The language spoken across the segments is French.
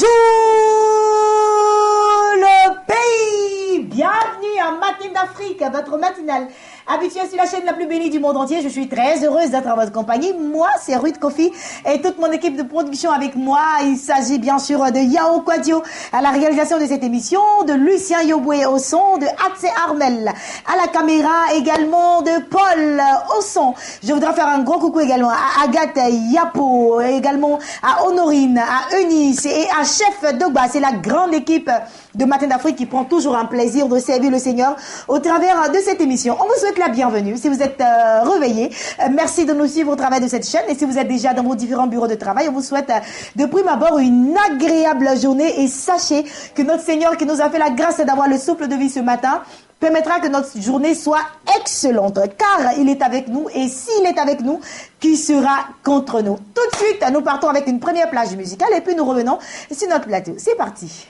Bonjour le pays. Bienvenue à Matin d'Afrique, votre matinale habituée sur la chaîne la plus bénie du monde entier. Je suis très heureuse d'être à votre compagnie. Moi, c'est Ruth Kofi et toute mon équipe de production avec moi. Il s'agit bien sûr de Yao Kwadio à la réalisation de cette émission, de Lucien Yoboué au son, de Atse Armel à la caméra, également de Paul au son. Je voudrais faire un gros coucou également à Agathe Yapo, également à Honorine, à Eunice et à Chef Dogba. C'est la grande équipe de Matin d'Afrique qui prend toujours un plaisir de servir le Seigneur au travers de cette émission. On vous souhaite la bienvenue si vous êtes réveillés. Merci de nous suivre au travail de cette chaîne et si vous êtes déjà dans vos différents bureaux de travail, on vous souhaite de prime abord une agréable journée et sachez que notre Seigneur qui nous a fait la grâce d'avoir le souffle de vie ce matin permettra que notre journée soit excellente car il est avec nous et s'il est avec nous, qui sera contre nous? Tout de suite, nous partons avec une première plage musicale et puis nous revenons sur notre plateau. C'est parti.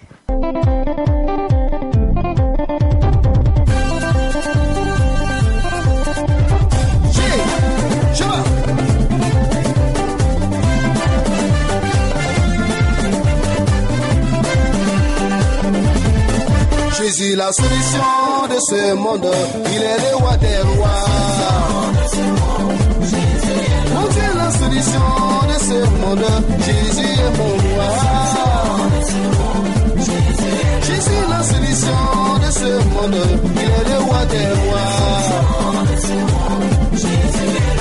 Jésus, la solution de ce monde, il est le roi des rois. Mon Dieu, la solution de ce monde, Jésus est mon roi. Jésus, la solution de ce monde, il est le roi des rois.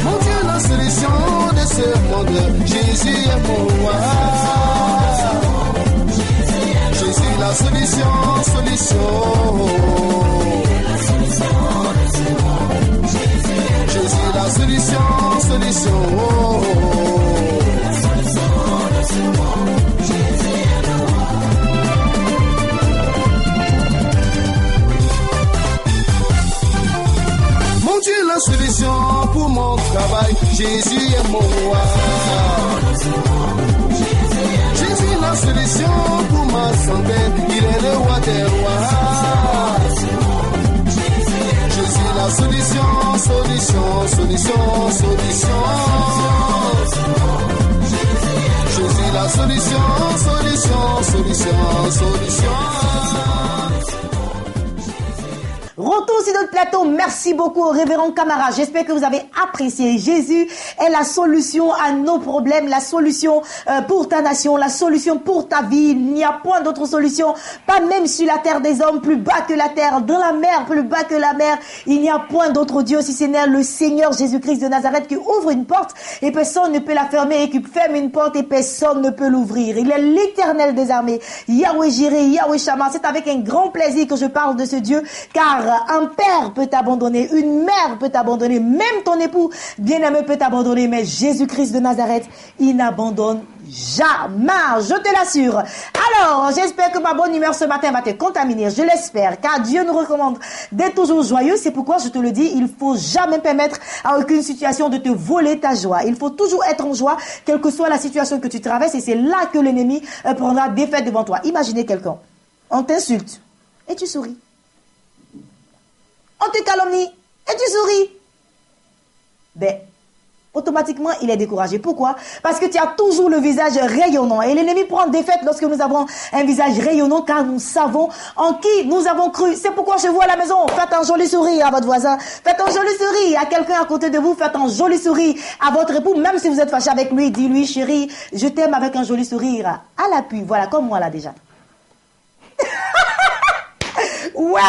Mon Dieu, la solution de ce monde, Jésus est mon roi. Jésus, la solution, solution. Jésus, la solution, solution. Mon Dieu, la solution pour mon travail, Jésus est mon roi. Jésus, la solution pour ma santé, il est le roi des rois. Jésus, la solution, solution, solution, solution. Jésus, la solution, solution, solution, solution. Retour sur notre plateau. Merci beaucoup au révérend Camara. J'espère que vous avez apprécié. Jésus est la solution à nos problèmes, la solution pour ta nation, la solution pour ta vie. Il n'y a point d'autre solution, pas même sur la terre des hommes, plus bas que la terre, dans la mer, plus bas que la mer. Il n'y a point d'autre Dieu si ce n'est le Seigneur Jésus-Christ de Nazareth qui ouvre une porte et personne ne peut la fermer et qui ferme une porte et personne ne peut l'ouvrir. Il est l'Éternel des armées, Yahweh Jireh, Yahweh Shammah. C'est avec un grand plaisir que je parle de ce Dieu, car un père peut t'abandonner, une mère peut t'abandonner, même ton époux bien-aimé peut t'abandonner, mais Jésus-Christ de Nazareth, il n'abandonne jamais, je te l'assure. Alors, j'espère que ma bonne humeur ce matin va te contaminer, je l'espère, car Dieu nous recommande d'être toujours joyeux. C'est pourquoi je te le dis, il faut jamais permettre à aucune situation de te voler ta joie. Il faut toujours être en joie, quelle que soit la situation que tu traverses, et c'est là que l'ennemi prendra défaite devant toi. Imaginez quelqu'un, on t'insulte et tu souris. On te calomnie et tu souris. Ben, automatiquement, il est découragé. Pourquoi? Parce que tu as toujours le visage rayonnant. Et l'ennemi prend défaite lorsque nous avons un visage rayonnant, car nous savons en qui nous avons cru. C'est pourquoi chez vous à la maison, faites un joli sourire à votre voisin. Faites un joli sourire à quelqu'un à côté de vous. Faites un joli sourire à votre époux. Même si vous êtes fâché avec lui, dis-lui, chérie, je t'aime avec un joli sourire à l'appui. Voilà, comme moi là déjà. Ouais,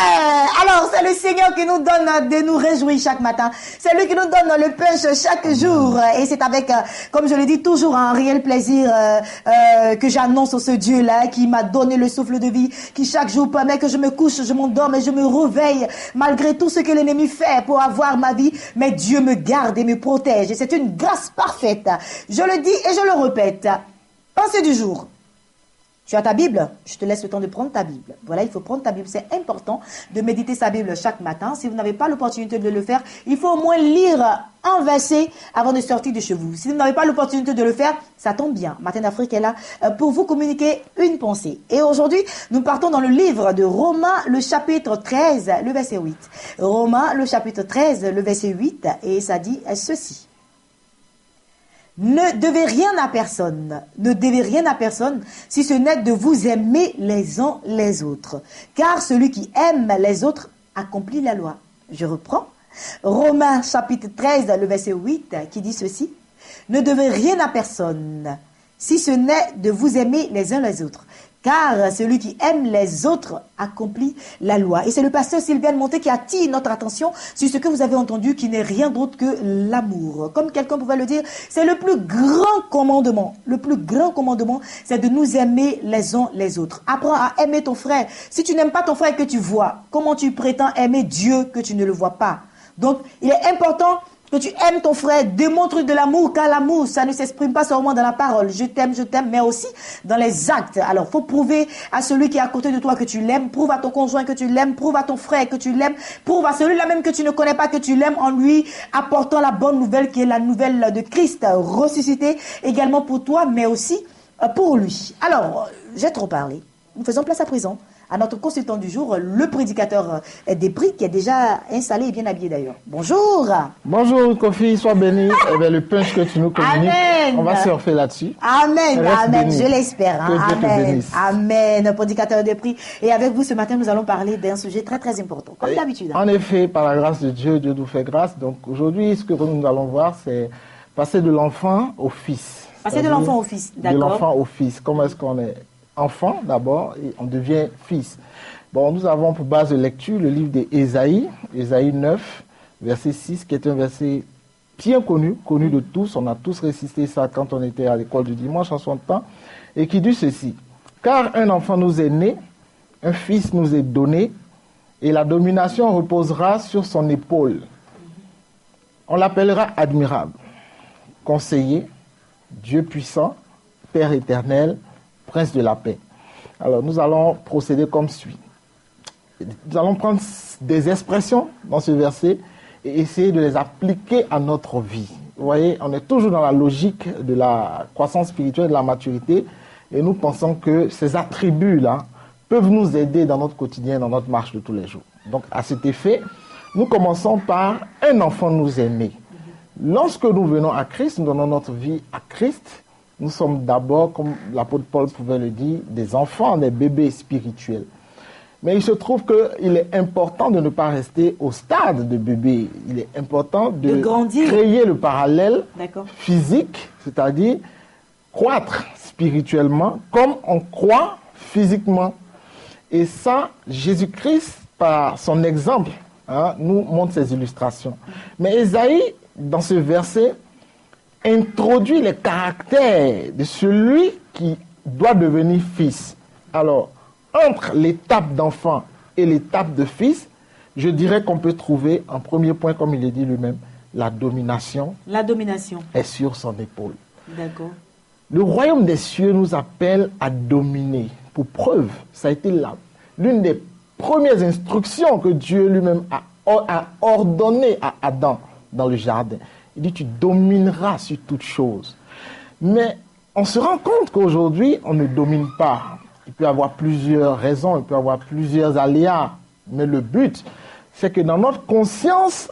alors c'est le Seigneur qui nous donne de nous réjouir chaque matin. C'est lui qui nous donne le punch chaque jour. Et c'est avec, comme je le dis, toujours un réel plaisir que j'annonce ce Dieu-là qui m'a donné le souffle de vie, qui chaque jour permet que je me couche, je m'endorme et je me réveille malgré tout ce que l'ennemi fait pour avoir ma vie. Mais Dieu me garde et me protège. Et c'est une grâce parfaite. Je le dis et je le répète. Pensée du jour. Tu as ta Bible? Je te laisse le temps de prendre ta Bible. Voilà, il faut prendre ta Bible. C'est important de méditer sa Bible chaque matin. Si vous n'avez pas l'opportunité de le faire, il faut au moins lire un verset avant de sortir de chez vous. Si vous n'avez pas l'opportunité de le faire, ça tombe bien. Matin d'Afrique est là pour vous communiquer une pensée. Et aujourd'hui, nous partons dans le livre de Romains, le chapitre 13, le verset 8. Romains, le chapitre 13, le verset 8, et ça dit ceci. Ne devez rien à personne. Ne devez rien à personne, si ce n'est de vous aimer les uns les autres. Car celui qui aime les autres accomplit la loi. Je reprends. Romains chapitre 13, le verset 8, qui dit ceci. Ne devez rien à personne, si ce n'est de vous aimer les uns les autres. Car celui qui aime les autres accomplit la loi. Et c'est le pasteur Sylvain Monté qui attire notre attention sur ce que vous avez entendu, qui n'est rien d'autre que l'amour. Comme quelqu'un pouvait le dire, c'est le plus grand commandement. Le plus grand commandement, c'est de nous aimer les uns les autres. Apprends à aimer ton frère. Si tu n'aimes pas ton frère que tu vois, comment tu prétends aimer Dieu que tu ne le vois pas? Donc, il est important que tu aimes ton frère, démontre de l'amour, car l'amour, ça ne s'exprime pas seulement dans la parole, je t'aime, mais aussi dans les actes. Alors, faut prouver à celui qui est à côté de toi que tu l'aimes, prouve à ton conjoint que tu l'aimes, prouve à ton frère que tu l'aimes, prouve à celui-là même que tu ne connais pas que tu l'aimes en lui apportant la bonne nouvelle qui est la nouvelle de Christ, ressuscité également pour toi, mais aussi pour lui. Alors, j'ai trop parlé. Nous faisons place à présent à notre consultant du jour, le prédicateur des prix, qui est déjà installé et bien habillé d'ailleurs. Bonjour. Bonjour Kofi, sois béni. Eh bien, le punch que tu nous communiques, Amen. On va surfer là-dessus. Amen, Reste amen, béni. je l'espère. Que Dieu te Amen, bénisse. amen, prédicateur des prix. Et avec vous ce matin, nous allons parler d'un sujet très très important, comme d'habitude. En effet, par la grâce de Dieu, Dieu nous fait grâce. Donc aujourd'hui, ce que nous allons voir, c'est passer de l'enfant au fils. Passer de l'enfant au fils, d'accord. De l'enfant au fils. Comment est-ce qu'on est enfant d'abord et on devient fils. Bon, nous avons pour base de lecture le livre d'Ésaïe, Ésaïe 9, verset 6, qui est un verset bien connu de tous. On a tous récité ça quand on était à l'école du dimanche en son temps, et qui dit ceci. Car un enfant nous est né, un fils nous est donné, et la domination reposera sur son épaule. On l'appellera admirable, conseiller, Dieu puissant, Père éternel, Prince de la paix. Alors, nous allons procéder comme suit. Nous allons prendre des expressions dans ce verset et essayer de les appliquer à notre vie. Vous voyez, on est toujours dans la logique de la croissance spirituelle, de la maturité, et nous pensons que ces attributs-là peuvent nous aider dans notre quotidien, dans notre marche de tous les jours. Donc, à cet effet, nous commençons par un enfant nous est né. Lorsque nous venons à Christ, nous donnons notre vie à Christ, nous sommes d'abord, comme l'apôtre Paul pouvait le dire, des enfants, des bébés spirituels. Mais il se trouve qu'il est important de ne pas rester au stade de bébé. Il est important de créer le parallèle physique, c'est-à-dire croître spirituellement comme on croît physiquement. Et ça, Jésus-Christ, par son exemple, nous montre ces illustrations. Mais Ésaïe, dans ce verset, introduit les caractères de celui qui doit devenir fils. Alors, entre l'étape d'enfant et l'étape de fils, je dirais qu'on peut trouver, en premier point, comme il est dit lui-même, la domination. La domination est sur son épaule. D'accord. Le royaume des cieux nous appelle à dominer. Pour preuve, ça a été l'une des premières instructions que Dieu lui-même a ordonné à Adam dans le jardin. Il dit, tu domineras sur toutes choses. Mais on se rend compte qu'aujourd'hui, on ne domine pas. Il peut y avoir plusieurs raisons, il peut y avoir plusieurs aléas. Mais le but, c'est que dans notre conscience,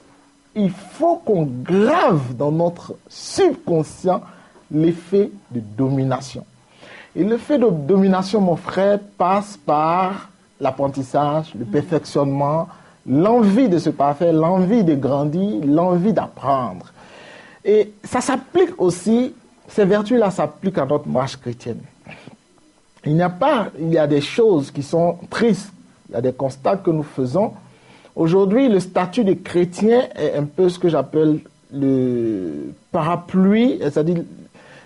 il faut qu'on grave dans notre subconscient l'effet de domination. Et l'effet de domination, mon frère, passe par l'apprentissage, le perfectionnement, l'envie de se parfaire, l'envie de grandir, l'envie d'apprendre. Et ça s'applique aussi, ces vertus-là s'appliquent à notre marche chrétienne. Il y a des choses qui sont tristes, il y a des constats que nous faisons. Aujourd'hui, le statut de chrétien est un peu ce que j'appelle le parapluie, c'est-à-dire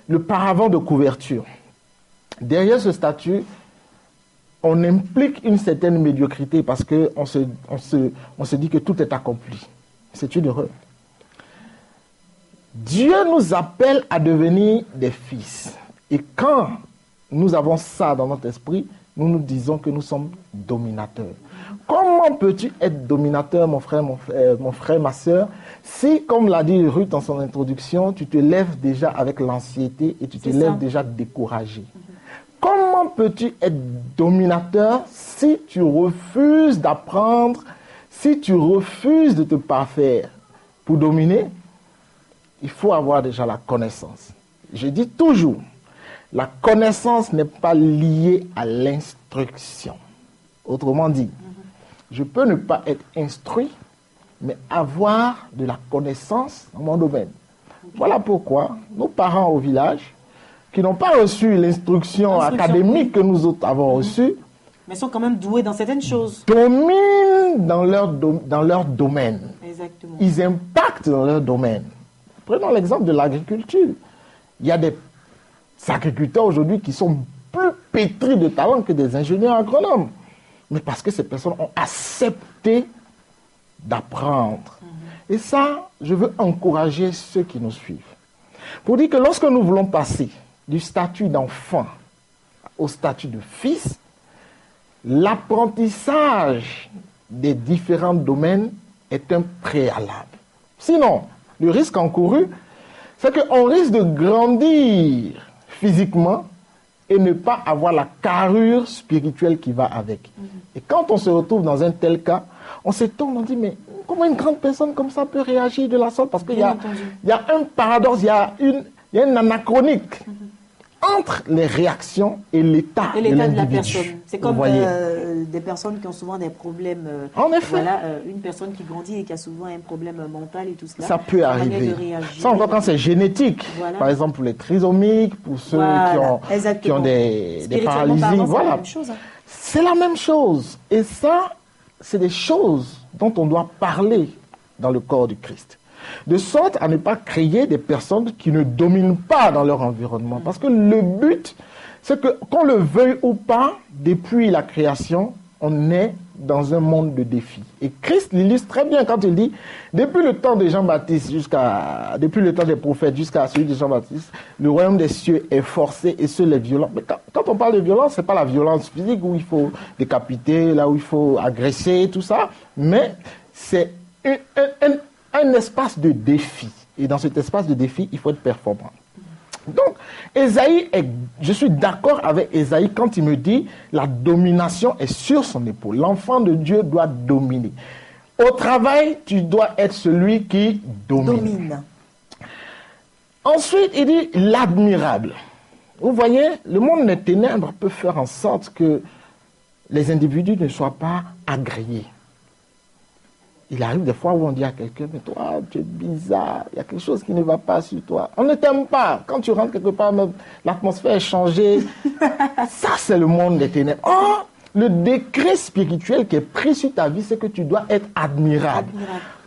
le paravent de couverture. Derrière ce statut, on implique une certaine médiocrité parce qu'on se dit que tout est accompli. C'est une erreur. Dieu nous appelle à devenir des fils. Et quand nous avons ça dans notre esprit, nous nous disons que nous sommes dominateurs. Comment peux-tu être dominateur, mon frère, ma soeur, si, comme l'a dit Ruth dans son introduction, tu te lèves déjà avec l'anxiété et tu te lèves déjà découragé? Comment peux-tu être dominateur si tu refuses d'apprendre, si tu refuses de te parfaire? Pour dominer, il faut avoir déjà la connaissance. je dis toujours, la connaissance n'est pas liée à l'instruction. Autrement dit, je peux ne pas être instruit, mais avoir de la connaissance dans mon domaine. Voilà pourquoi nos parents au village, qui n'ont pas reçu l'instruction académique que nous autres avons reçue, mais sont quand même doués dans certaines choses. Dominent dans leur domaine. Exactement. Ils impactent dans leur domaine. Prenons l'exemple de l'agriculture. Il y a des agriculteurs aujourd'hui qui sont plus pétris de talent que des ingénieurs agronomes. Mais parce que ces personnes ont accepté d'apprendre. Et ça, je veux encourager ceux qui nous suivent. Pour dire que lorsque nous voulons passer du statut d'enfant au statut de fils, l'apprentissage des différents domaines est un préalable. Sinon, le risque encouru, c'est qu'on risque de grandir physiquement et ne pas avoir la carrure spirituelle qui va avec. Et quand on se retrouve dans un tel cas, on s'étonne, on dit, mais comment une grande personne comme ça peut réagir de la sorte? Parce qu'il y a un paradoxe, il y a une anachronique entre les réactions et l'état de la personne. C'est comme des personnes qui ont souvent des problèmes. En effet. Voilà, une personne qui grandit et qui a souvent un problème mental et tout cela. Ça peut arriver. Ça encore quand c'est génétique. Voilà. Par exemple pour les trisomiques, pour ceux qui ont des paralysies. Voilà. C'est la même chose. Et ça, c'est des choses dont on doit parler dans le corps du Christ. De sorte à ne pas créer des personnes qui ne dominent pas dans leur environnement. Parce que le but, c'est que, qu'on le veuille ou pas, depuis la création, on est dans un monde de défis. Et Christ l'illustre très bien quand il dit, depuis le temps de Jean-Baptiste depuis le temps des prophètes jusqu'à celui de Jean-Baptiste, le royaume des cieux est forcé et seuls les violents. Mais quand on parle de violence, c'est pas la violence physique où il faut décapiter, là où il faut agresser, tout ça, mais c'est un espace de défi. Et dans cet espace de défi, il faut être performant. Donc, je suis d'accord avec Ésaïe quand il me dit la domination est sur son épaule. L'enfant de Dieu doit dominer. Au travail, tu dois être celui qui domine. Ensuite, il dit l'admirable. Vous voyez, le monde des ténèbres peut faire en sorte que les individus ne soient pas agréés. Il arrive des fois où on dit à quelqu'un, mais toi, tu es bizarre, il y a quelque chose qui ne va pas sur toi. On ne t'aime pas. Quand tu rentres quelque part, même, l'atmosphère est changée. Ça, c'est le monde des ténèbres. Or, le décret spirituel qui est pris sur ta vie, c'est que tu dois être admirable.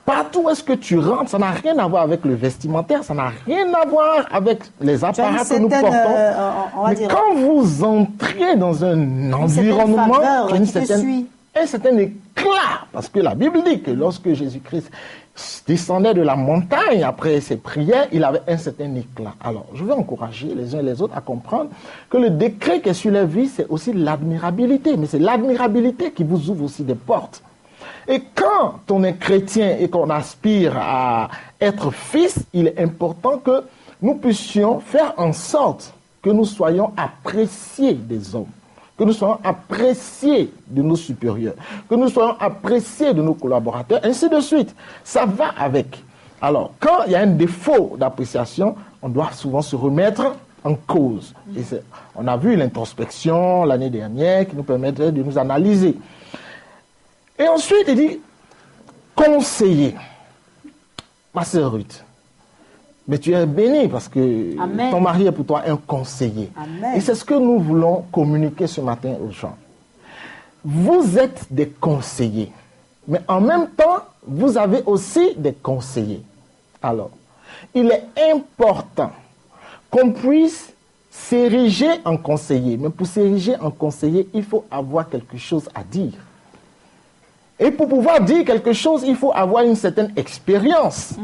Partout où est-ce que tu rentres, ça n'a rien à voir avec le vestimentaire, ça n'a rien à voir avec les apparats que nous portons. Mais quand vous entrez dans un environnement, un certain éclat, parce que la Bible dit que lorsque Jésus-Christ descendait de la montagne après ses prières, il avait un certain éclat. Alors, je veux encourager les uns et les autres à comprendre que le décret qui est sur la vie, c'est aussi l'admirabilité, mais c'est l'admirabilité qui vous ouvre aussi des portes. Et quand on est chrétien et qu'on aspire à être fils, il est important que nous puissions faire en sorte que nous soyons appréciés des hommes, que nous soyons appréciés de nos supérieurs, que nous soyons appréciés de nos collaborateurs, ainsi de suite. Ça va avec. Alors, quand il y a un défaut d'appréciation, on doit souvent se remettre en cause. Et on a vu l'introspection l'année dernière qui nous permettrait de nous analyser. Et ensuite, il dit, conseiller. Ma sœur Ruth, mais tu es bénie parce que Amen. Ton mari est pour toi un conseiller. Amen. Et c'est ce que nous voulons communiquer ce matin aux gens. Vous êtes des conseillers, mais en même temps, vous avez aussi des conseillers. Alors, il est important qu'on puisse s'ériger en conseiller. Mais pour s'ériger en conseiller, il faut avoir quelque chose à dire. Et pour pouvoir dire quelque chose, il faut avoir une certaine expérience.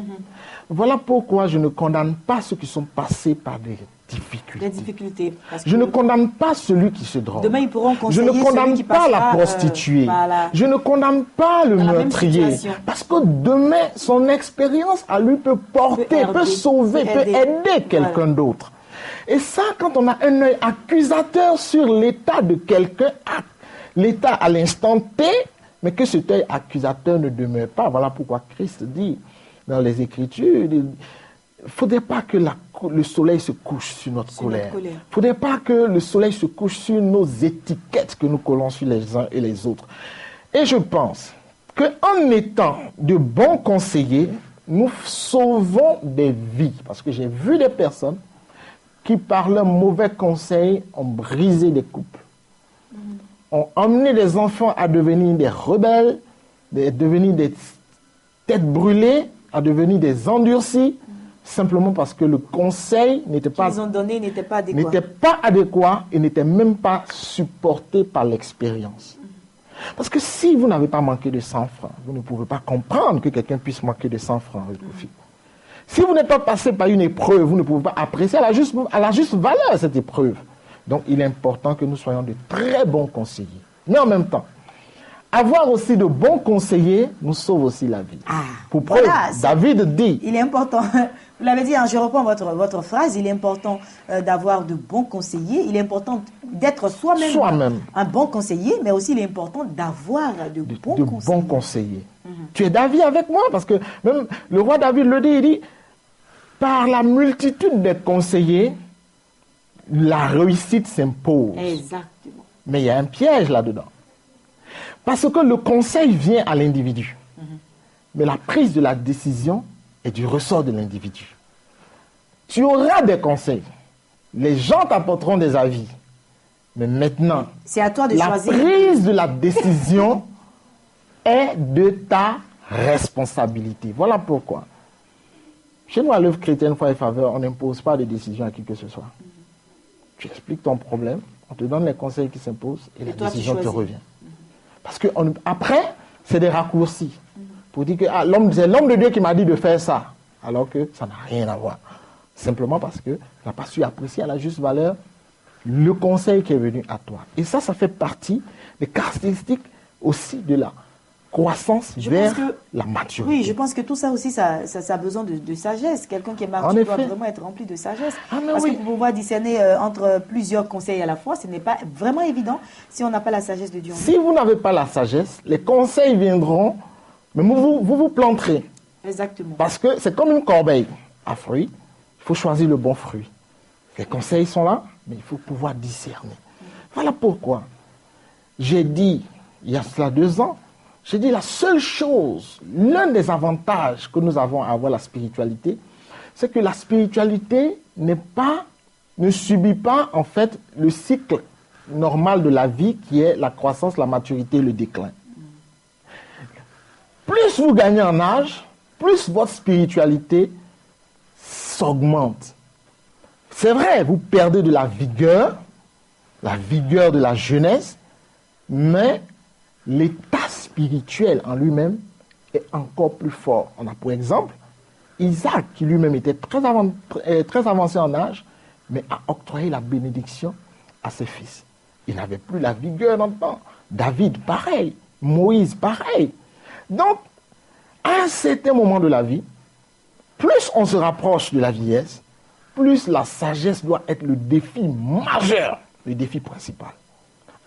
Voilà pourquoi je ne condamne pas ceux qui sont passés par des difficultés. Je ne condamne pas celui qui se drogue. Demain, ils pourront conseiller. Je ne condamne pas la prostituée. Je ne condamne pas le meurtrier. Parce que demain, son expérience à lui peut porter, peut sauver, peut aider quelqu'un d'autre. Et ça, quand on a un œil accusateur sur l'état de quelqu'un, l'état à l'instant T, mais que cet œil accusateur ne demeure pas. Voilà pourquoi Christ dit dans les Écritures, il ne faudrait pas que le soleil se couche sur notre colère. Il ne faudrait pas que le soleil se couche sur nos étiquettes que nous collons sur les uns et les autres. Et je pense qu'en étant de bons conseillers, nous sauvons des vies. Parce que j'ai vu des personnes qui, par leurs mauvais conseils, ont brisé des couples. Ont emmené des enfants à devenir des rebelles, à devenir des têtes brûlées, à devenir des endurcis, simplement parce que le conseil n'était pas adéquat et n'était même pas supporté par l'expérience. Parce que si vous n'avez pas manqué de 100 francs, vous ne pouvez pas comprendre que quelqu'un puisse manquer de 100 francs avec profit. Si vous n'êtes pas passé par une épreuve, vous ne pouvez pas apprécier à la juste valeur cette épreuve. Donc, il est important que nous soyons de très bons conseillers. Mais en même temps, avoir aussi de bons conseillers nous sauve aussi la vie. Pour preuve, David dit... Il est important, vous l'avez dit, hein, je reprends votre phrase, il est important d'avoir de bons conseillers, il est important d'être soi-même un bon conseiller, mais aussi il est important d'avoir de bons conseillers. Tu es d'avis avec moi, parce que même le roi David le dit, il dit, par la multitude des conseillers, la réussite s'impose. Exactement. Mais il y a un piège là-dedans. Parce que le conseil vient à l'individu. Mais la prise de la décision est du ressort de l'individu. Tu auras des conseils. Les gens t'apporteront des avis. Mais maintenant, c'est à toi de choisir. La prise de la décision est de ta responsabilité. Voilà pourquoi. Chez nous, à l'œuvre chrétienne Foi et Faveur, on n'impose pas de décision à qui que ce soit. Tu expliques ton problème, on te donne les conseils qui s'imposent et la décision te revient. Parce que après, c'est des raccourcis. Pour dire que c'est l'homme de Dieu qui m'a dit de faire ça. Alors que ça n'a rien à voir. Simplement parce que tu n'as pas su apprécier à la juste valeur le conseil qui est venu à toi. Et ça fait partie des caractéristiques aussi de la croissance vers la maturité. Oui, je pense que tout ça aussi, ça a besoin de sagesse. Quelqu'un qui est mature doit vraiment être rempli de sagesse. Parce que pour pouvoir discerner entre plusieurs conseils à la fois, ce n'est pas vraiment évident si on n'a pas la sagesse de Dieu. Si vous n'avez pas la sagesse, les conseils viendront, mais vous planterez. Exactement. Parce que c'est comme une corbeille à fruits. Il faut choisir le bon fruit. Les conseils sont là, mais il faut pouvoir discerner. Voilà pourquoi j'ai dit, il y a cela 2 ans, j'ai dit la seule chose, l'un des avantages que nous avons à avoir la spiritualité, c'est que la spiritualité ne subit pas en fait le cycle normal de la vie qui est la croissance, la maturité et le déclin. Plus vous gagnez en âge, plus votre spiritualité s'augmente. C'est vrai, vous perdez de la vigueur de la jeunesse, mais l'état spirituel en lui-même est encore plus fort. On a pour exemple Isaac, qui lui-même était très avancé en âge, mais a octroyé la bénédiction à ses fils. Il n'avait plus la vigueur dans le temps. David, pareil. Moïse, pareil. Donc, à un certain moment de la vie, plus on se rapproche de la vieillesse, plus la sagesse doit être le défi majeur, le défi principal.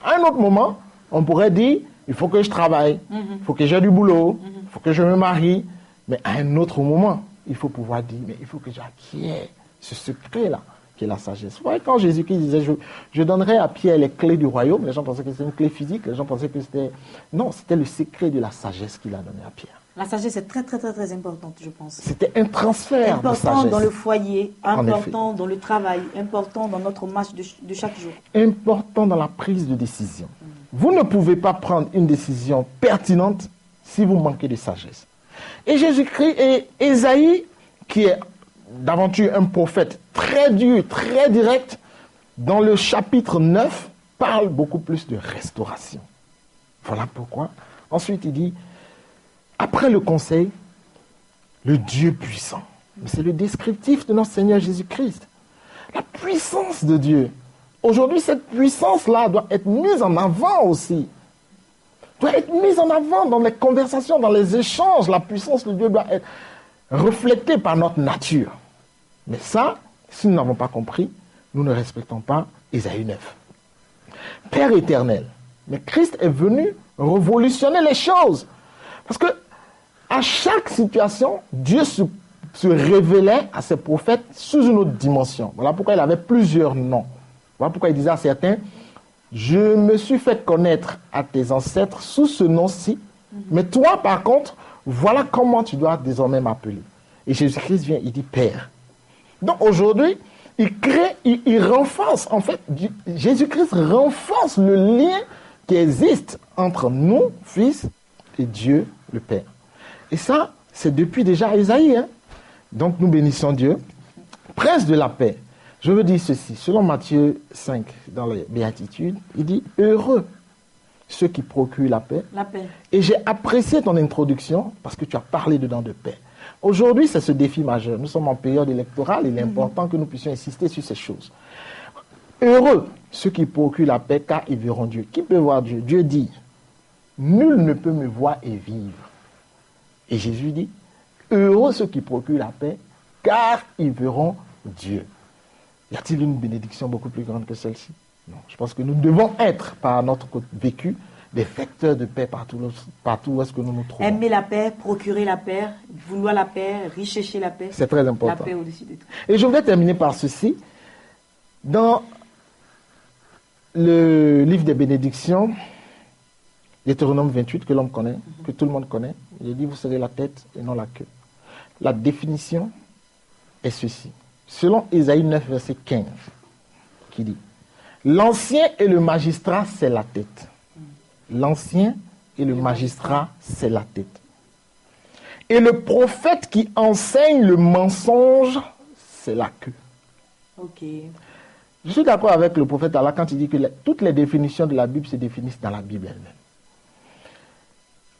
À un autre moment, on pourrait dire, il faut que je travaille, il faut que j'ai du boulot, il faut que je me marie. Mais à un autre moment, il faut pouvoir dire, mais il faut que j'acquière ce secret-là, qui est la sagesse. Vous voyez, quand Jésus-Christ disait, je donnerai à Pierre les clés du royaume, les gens pensaient que c'était une clé physique, les gens pensaient que c'était... Non, c'était le secret de la sagesse qu'il a donné à Pierre. La sagesse est très, très, très, très importante, je pense. C'était un transfert de sagesse. Important dans le foyer, important dans le travail, important dans notre marche de chaque jour. Important dans la prise de décision. Vous ne pouvez pas prendre une décision pertinente si vous manquez de sagesse. Et Jésus-Christ et Ésaïe, qui est d'aventure un prophète très dur, très direct, dans le chapitre 9, parle beaucoup plus de restauration. Voilà pourquoi. Ensuite, il dit, après le conseil, le Dieu puissant. Mais c'est le descriptif de notre Seigneur Jésus-Christ. La puissance de Dieu. Aujourd'hui, cette puissance-là doit être mise en avant aussi. Doit être mise en avant dans les conversations, dans les échanges. La puissance de Dieu doit être reflétée par notre nature. Mais ça, si nous n'avons pas compris, nous ne respectons pas Ésaïe 9. Père éternel. Mais Christ est venu révolutionner les choses. Parce que à chaque situation, Dieu se révélait à ses prophètes sous une autre dimension. Voilà pourquoi il avait plusieurs noms. Voilà pourquoi il disait à certains, je me suis fait connaître à tes ancêtres sous ce nom-ci, mais toi, par contre, voilà comment tu dois désormais m'appeler. Et Jésus-Christ vient, il dit Père. Donc aujourd'hui, il renforce, en fait, Jésus-Christ renforce le lien qui existe entre nous, Fils, et Dieu, le Père. Et ça, c'est depuis déjà Ésaïe. Hein? Donc nous bénissons Dieu. Prince de la paix. Je veux dire ceci, selon Matthieu 5, dans les Béatitudes, il dit « Heureux ceux qui procurent la paix. » La paix. Et j'ai apprécié ton introduction parce que tu as parlé dedans de paix. Aujourd'hui, c'est ce défi majeur. Nous sommes en période électorale, il est important que nous puissions insister sur ces choses. Heureux ceux qui procurent la paix, car ils verront Dieu. Qui peut voir Dieu? Dieu dit « Nul ne peut me voir et vivre. » Et Jésus dit « Heureux ceux qui procurent la paix, car ils verront Dieu. » Y a-t-il une bénédiction beaucoup plus grande que celle-ci? Non. Je pense que nous devons être, par notre vécu, des vecteurs de paix partout où est-ce que nous nous trouvons. Aimer la paix, procurer la paix, vouloir la paix, rechercher la paix. C'est très important. La paix au-dessus de tout. Et je voudrais terminer par ceci. Dans le livre des bénédictions, Deutéronome 28, que l'homme connaît, que tout le monde connaît, il dit, vous serez la tête et non la queue. La définition est ceci. Selon Ésaïe 9, verset 15, qui dit, l'ancien et le magistrat, c'est la tête. L'ancien et le magistrat, c'est la tête. Et le prophète qui enseigne le mensonge, c'est la queue. Ok. Je suis d'accord avec le prophète Allah quand il dit que toutes les définitions de la Bible se définissent dans la Bible elle-même.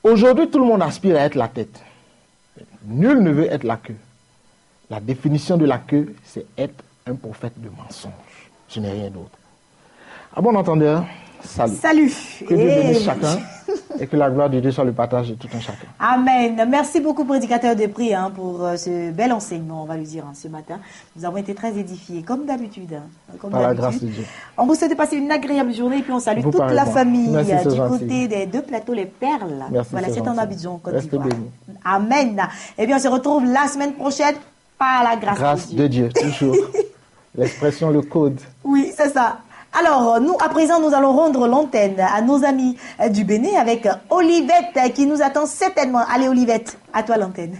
Aujourd'hui, tout le monde aspire à être la tête. Nul ne veut être la queue. La définition de la queue, c'est être un prophète de mensonge. Ce n'est rien d'autre. À bon entendeur, salut. Salut. Que Dieu bénisse chacun et que la gloire de Dieu soit le partage de tout un chacun. Amen. Merci beaucoup, prédicateur de prix, pour ce bel enseignement, on va le dire, ce matin. Nous avons été très édifiés, comme d'habitude. Par la grâce de Dieu. On vous souhaite de passer une agréable journée et puis on salue toute la famille du côté des deux plateaux, les Perles. Merci, voilà, c'est en Abidjan, Côte d'Ivoire. Amen. Et bien, on se retrouve la semaine prochaine par la grâce de Dieu. Toujours. L'expression, le code. Oui, c'est ça. Alors, nous, à présent, nous allons rendre l'antenne à nos amis du Bénin avec Olivette qui nous attend certainement. Allez, Olivette, à toi l'antenne.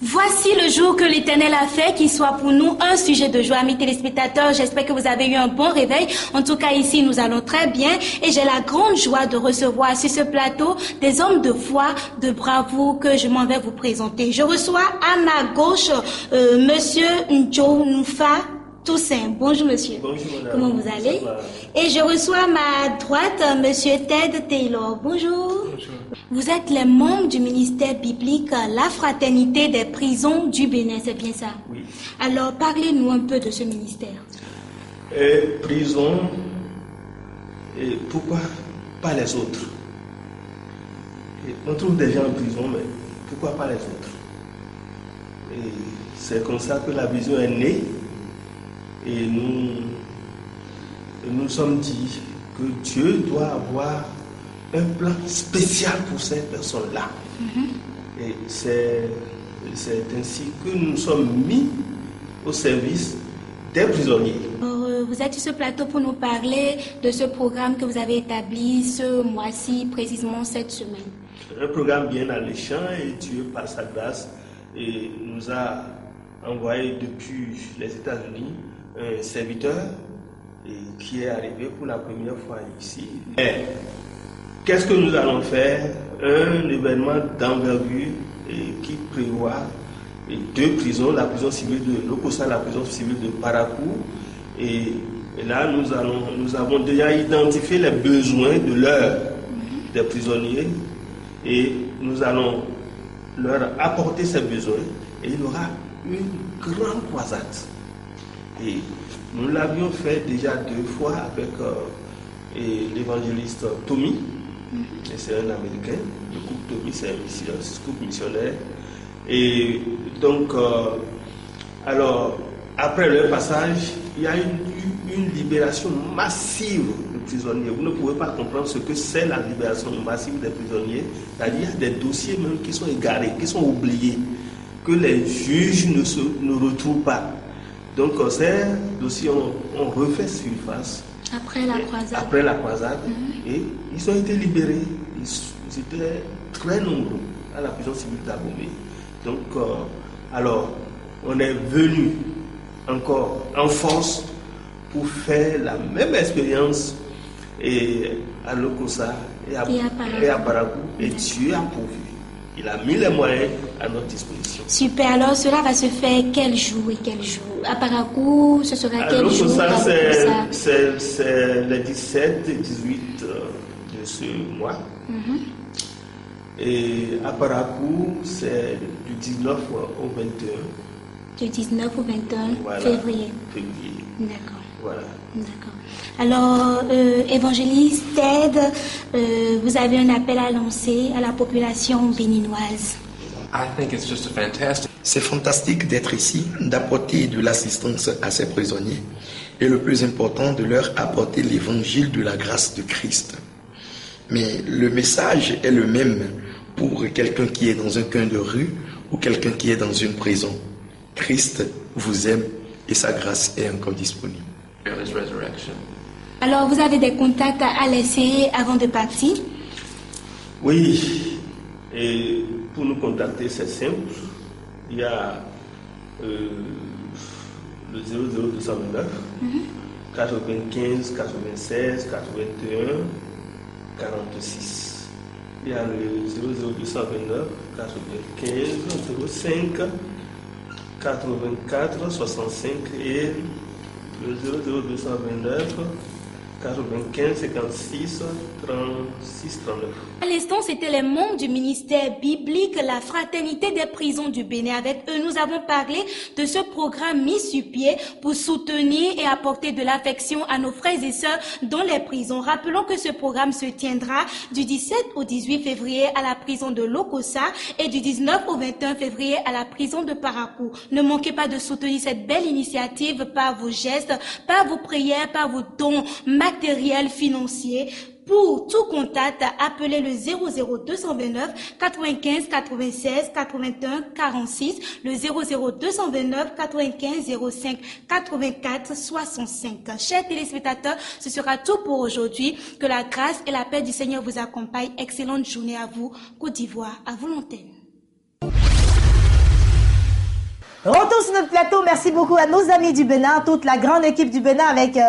Voici le jour que l'Éternel a fait, qu'il soit pour nous un sujet de joie. Amis téléspectateurs, j'espère que vous avez eu un bon réveil. En tout cas, ici, nous allons très bien et j'ai la grande joie de recevoir sur ce plateau des hommes de foi, de bravoure que je m'en vais vous présenter. Je reçois à ma gauche Monsieur Njo Noufa Toussaint. Bonjour monsieur. Bonjour madame. Comment vous allez? Et je reçois à ma droite monsieur Ted Taylor. Bonjour. Bonjour. Vous êtes les membres du ministère biblique La Fraternité des prisons du Bénin, c'est bien ça? Oui. Alors parlez-nous un peu de ce ministère. Prison, et pourquoi pas les autres? On trouve des gens en prison, mais pourquoi pas les autres? Et c'est comme ça que la vision est née. Et nous sommes dit que Dieu doit avoir un plan spécial pour ces personnes-là. Et c'est ainsi que nous sommes mis au service des prisonniers. Vous êtes sur ce plateau pour nous parler de ce programme que vous avez établi ce mois-ci, précisément cette semaine. Un programme bien alléchant et Dieu, par sa grâce, et nous a envoyé depuis les États-Unis un serviteur qui est arrivé pour la première fois ici. Et qu'est-ce que nous allons faire? Un événement d'envergure qui prévoit deux prisons, la prison civile de Lokossa, la prison civile de Parakou. Et là, nous avons déjà identifié les besoins de l'heure des prisonniers et nous allons leur apporter ces besoins et il y aura une grande croisade. Et nous l'avions fait déjà 2 fois avec l'évangéliste Tommy, et c'est un Américain, le couple Tommy, c'est un couple missionnaire. Et donc, alors, après leur passage, il y a eu une libération massive de prisonniers. Vous ne pouvez pas comprendre ce que c'est la libération massive des prisonniers. C'est-à-dire qu'il y a des dossiers même qui sont égarés, qui sont oubliés, que les juges ne retrouvent pas. Donc ces dossiers ont refait surface. Après la croisade. Et ils ont été libérés. Ils étaient très nombreux à la prison civile d'Abomey. Donc, alors, on est venu encore en force pour faire la même expérience à Lokossa et à Parakou. Et Dieu a pourvu. Il a mis les moyens à notre disposition. Super. Alors, cela va se faire quel jour et quel jour? À Parakou, ce sera quel jour? C'est le 17 et 18 de ce mois. Et à Parakou, c'est du 19 au 21. Du 19 au 21 février. D'accord. Voilà. D'accord. Alors, évangéliste Ted, vous avez un appel à lancer à la population béninoise. C'est fantastique d'être ici, d'apporter de l'assistance à ces prisonniers et le plus important, de leur apporter l'évangile de la grâce de Christ. Mais le message est le même pour quelqu'un qui est dans un coin de rue ou quelqu'un qui est dans une prison. Christ vous aime et sa grâce est encore disponible. Alors, vous avez des contacts à laisser avant de partir? Oui, et pour nous contacter, c'est simple. Il y a le 00229 95 96 81 46. Il y a le 00229 95 05 84 65 et le 00229 95 56 36 39. À l'instant, c'était les membres du ministère biblique, la Fraternité des prisons du Bénin. Avec eux, nous avons parlé de ce programme mis sur pied pour soutenir et apporter de l'affection à nos frères et sœurs dans les prisons. Rappelons que ce programme se tiendra du 17 au 18 février à la prison de Lokossa et du 19 au 21 février à la prison de Parakou. Ne manquez pas de soutenir cette belle initiative par vos gestes, par vos prières, par vos dons matériels, financiers. Pour tout contact, appelez le 00229 95 96 81 46, le 00229 95 05 84 65. Chers téléspectateurs, ce sera tout pour aujourd'hui. Que la grâce et la paix du Seigneur vous accompagnent. Excellente journée à vous, Côte d'Ivoire, à vous l'antenne. Retour sur notre plateau, merci beaucoup à nos amis du Bénin, toute la grande équipe du Bénin avec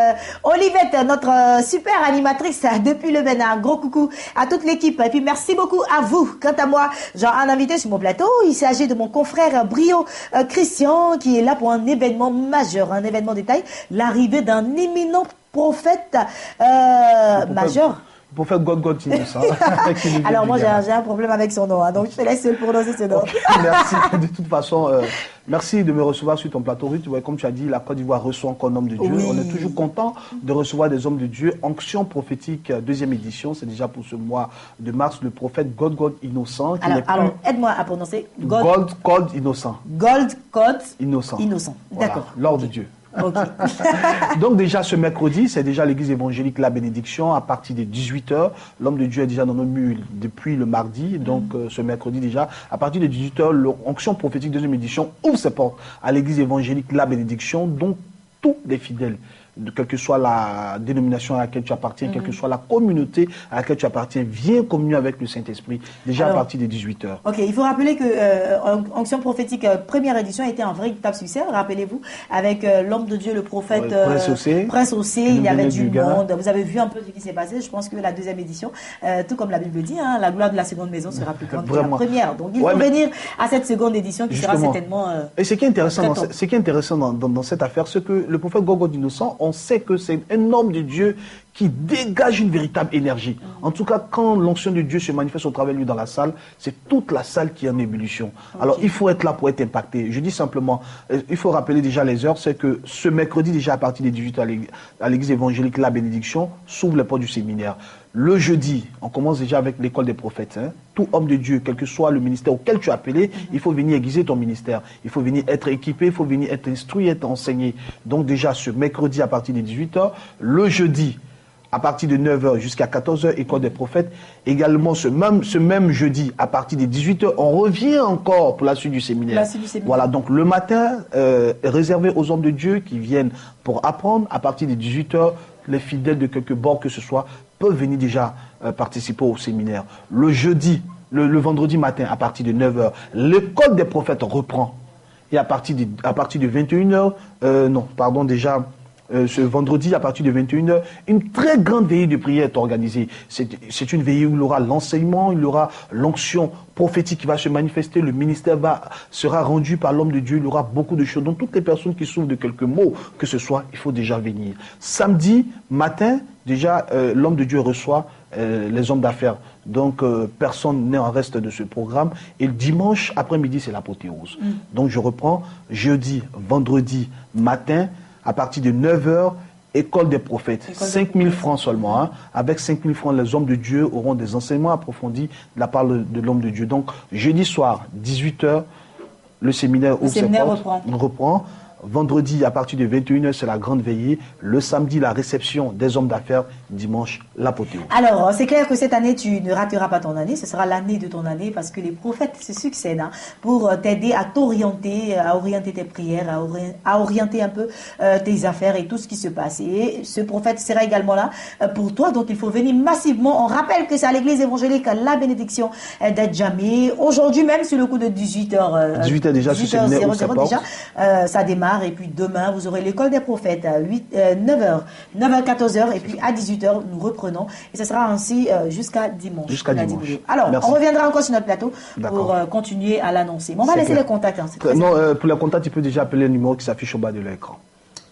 Olivette, notre super animatrice depuis le Bénin. Un gros coucou à toute l'équipe et puis merci beaucoup à vous. Quant à moi, j'ai un invité sur mon plateau, il s'agit de mon confrère Brio Christian qui est là pour un événement majeur, un événement de taille, l'arrivée d'un éminent prophète majeur. Pour faire God Innocent. Alors moi j'ai un problème avec son nom, hein, donc je te laisse seul prononcer ce nom. Okay, merci. De toute façon, merci de me recevoir sur ton plateau. Tu vois, comme tu as dit, la Côte d'Ivoire reçoit encore un homme de Dieu. Oui. On est toujours content de recevoir des hommes de Dieu. Onction prophétique, deuxième édition, c'est déjà pour ce mois de mars, le prophète God Innocent. Alors aide-moi à prononcer. God Innocent. God Innocent. D'accord. Voilà, l'ordre de Dieu. Okay. Donc déjà ce mercredi, c'est déjà l'église évangélique La Bénédiction à partir de 18h. L'homme de Dieu est déjà dans nos murs depuis le mardi. Donc ce mercredi déjà, à partir de 18h, l'onction prophétique deuxième édition ouvre ses portes à l'église évangélique La Bénédiction. Donc tous les fidèles, quelle que soit la dénomination à laquelle tu appartiens, quelle que soit la communauté à laquelle tu appartiens, viens communier avec le Saint-Esprit déjà à partir de 18h. Ok, il faut rappeler que Onction prophétique première édition a été un véritable succès, rappelez-vous, avec l'homme de Dieu, le prophète Prince Ossé, il y avait du monde. Vous avez vu un peu ce qui s'est passé. Je pense que la deuxième édition, tout comme la Bible dit, hein, la gloire de la seconde maison sera plus grande que la première. Donc il faut venir à cette seconde édition qui sera certainement... Et ce qui est intéressant, dans cette affaire, c'est que le prophète God Innocent, on sait que c'est un homme de Dieu qui dégage une véritable énergie. En tout cas, quand l'onction de Dieu se manifeste au travers de lui dans la salle, c'est toute la salle qui est en ébullition. Alors, il faut être là pour être impacté. Je dis simplement, il faut rappeler déjà les heures, c'est que ce mercredi, déjà à partir des 18h à l'église évangélique La Bénédiction, s'ouvre les portes du séminaire. Le jeudi, on commence déjà avec l'école des prophètes. Hein. Tout homme de Dieu, quel que soit le ministère auquel tu es appelé, il faut venir aiguiser ton ministère. Il faut venir être équipé, il faut venir être instruit, être enseigné. Donc déjà, ce mercredi à partir des 18h, le jeudi, à partir de 9h jusqu'à 14h, école des prophètes. Également, ce même jeudi, à partir de 18h, on revient encore pour la suite du séminaire. Voilà, donc le matin, réservé aux hommes de Dieu qui viennent pour apprendre. À partir de 18h, les fidèles de quelque bord que ce soit peuvent venir déjà participer au séminaire. Le jeudi, le vendredi matin, à partir de 9h, l'école des prophètes reprend. Et à partir de 21h, ce vendredi, à partir de 21h, une très grande veillée de prière est organisée. C'est une veillée où il y aura l'enseignement, il y aura l'onction prophétique qui va se manifester, le ministère sera rendu par l'homme de Dieu, il y aura beaucoup de choses. Donc toutes les personnes qui souffrent de quelques maux que ce soit, il faut déjà venir. Samedi matin, déjà, l'homme de Dieu reçoit les hommes d'affaires. Donc, personne n'est en reste de ce programme. Et le dimanche après-midi, c'est l'apothéose. Donc, je reprends jeudi, vendredi matin, à partir de 9h, école des prophètes. 5 000 francs seulement. Hein. Avec 5 000 francs, les hommes de Dieu auront des enseignements approfondis de la part de l'homme de Dieu. Donc, jeudi soir, 18h, le séminaire reprend. Vendredi, à partir de 21h, c'est la grande veillée. Le samedi, la réception des hommes d'affaires. Dimanche, l'apothéose. Alors, c'est clair que cette année, tu ne rateras pas ton année. Ce sera l'année de ton année parce que les prophètes se succèdent pour t'aider à t'orienter, à orienter tes prières, à orienter un peu tes affaires et tout ce qui se passe. Et ce prophète sera également là pour toi. Donc, il faut venir massivement. On rappelle que c'est à l'église évangélique la bénédiction d'Adjamé. Aujourd'hui même, sur le coup de 18h. 18h déjà, 18h00 déjà. Ça démarre. Et puis demain, vous aurez l'école des prophètes à 9h, 14h. Et puis à 18h, nous reprenons. Et ce sera ainsi jusqu'à dimanche. Alors, merci. On reviendra encore sur notre plateau pour continuer à l'annoncer. Bon, on va laisser les contacts. Hein, pour les contacts, tu peux déjà appeler le numéro qui s'affiche au bas de l'écran.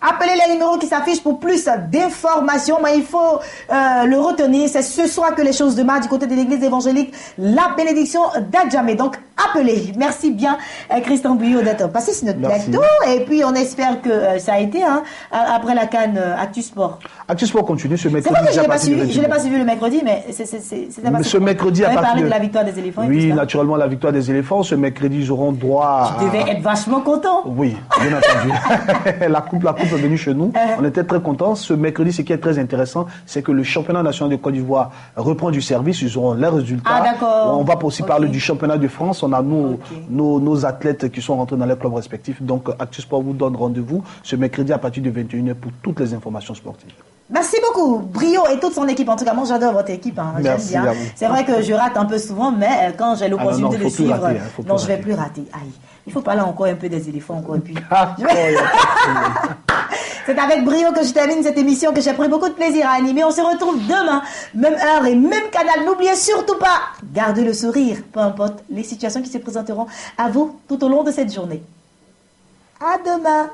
Appelez les numéros qui s'affichent pour plus d'informations, mais il faut le retenir. C'est ce soir que les choses démarrent du côté de l'église évangélique, la bénédiction d'Adjamé. Donc, appelez. Merci bien, Christian Bouillot, d'être passé sur notre plateau. Et puis, on espère que ça a été, hein, après la CAN Actu Sport. Actu Sport continue ce mercredi. C'est vrai que je ne l'ai pas suivi le mercredi, mais c'est ce mercredi, à partir de la victoire des éléphants. Oui, naturellement, la victoire des éléphants. Ce mercredi, ils auront droit Tu devais être vachement content. Oui, bien entendu. La coupe est venue chez nous. On était très contents. Ce mercredi, ce qui est très intéressant, c'est que le championnat national de Côte d'Ivoire reprend du service. Ils auront les résultats. Ah, d'accord. On va aussi parler du championnat de France. On a nos athlètes qui sont rentrés dans les clubs respectifs. Donc, Actu Sport vous donne rendez-vous ce mercredi à partir de 21h pour toutes les informations sportives. Merci beaucoup, Brio et toute son équipe. En tout cas, moi j'adore votre équipe. Hein. Merci. J'aime bien. C'est vrai que je rate un peu souvent, mais quand j'ai l'opportunité de suivre, je vais plus rater. Aïe, il faut parler encore un peu des éléphants encore. Et puis... C'est avec brio que je termine cette émission que j'ai pris beaucoup de plaisir à animer. On se retrouve demain, même heure et même canal. N'oubliez surtout pas, gardez le sourire, peu importe les situations qui se présenteront à vous tout au long de cette journée. À demain.